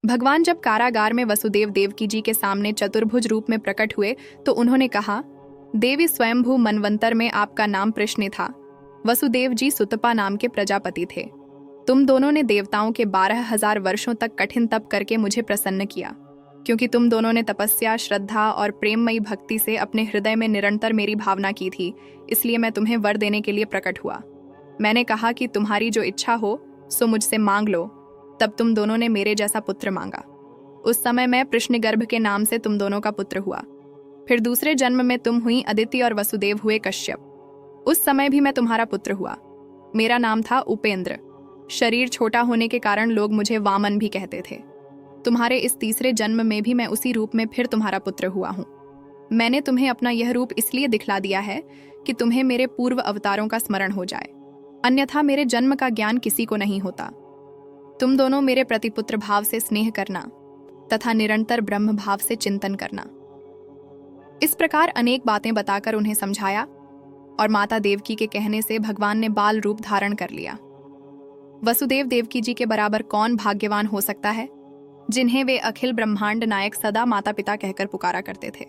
भगवान जब कारागार में वसुदेव देवकी जी के सामने चतुर्भुज रूप में प्रकट हुए तो उन्होंने कहा, देवी स्वयंभू मनवंतर में आपका नाम प्रश्न था। वसुदेव जी सुतपा नाम के प्रजापति थे। तुम दोनों ने देवताओं के 12,000 वर्षों तक कठिन तप करके मुझे प्रसन्न किया, क्योंकि तुम दोनों ने तपस्या, श्रद्धा और प्रेममयी भक्ति से अपने हृदय में निरंतर मेरी भावना की थी। इसलिए मैं तुम्हें वर देने के लिए प्रकट हुआ। मैंने कहा कि तुम्हारी जो इच्छा हो सो मुझसे मांग लो। तब तुम दोनों ने मेरे जैसा पुत्र मांगा। उस समय मैं प्रश्नगर्भ के नाम से तुम दोनों का पुत्र हुआ। फिर दूसरे जन्म में तुम हुई अदिति और वसुदेव हुए कश्यप। उस समय भी मैं तुम्हारा पुत्र हुआ। मेरा नाम था उपेंद्र। शरीर छोटा होने के कारण लोग मुझे वामन भी कहते थे। तुम्हारे इस तीसरे जन्म में भी मैं उसी रूप में फिर तुम्हारा पुत्र हुआ हूँ। मैंने तुम्हें अपना यह रूप इसलिए दिखला दिया है कि तुम्हें मेरे पूर्व अवतारों का स्मरण हो जाए, अन्यथा मेरे जन्म का ज्ञान किसी को नहीं होता। तुम दोनों मेरे प्रति पुत्र भाव से स्नेह करना तथा निरंतर ब्रह्म भाव से चिंतन करना। इस प्रकार अनेक बातें बताकर उन्हें समझाया और माता देवकी के कहने से भगवान ने बाल रूप धारण कर लिया। वसुदेव देवकी जी के बराबर कौन भाग्यवान हो सकता है, जिन्हें वे अखिल ब्रह्मांड नायक सदा माता पिता कहकर पुकारा करते थे।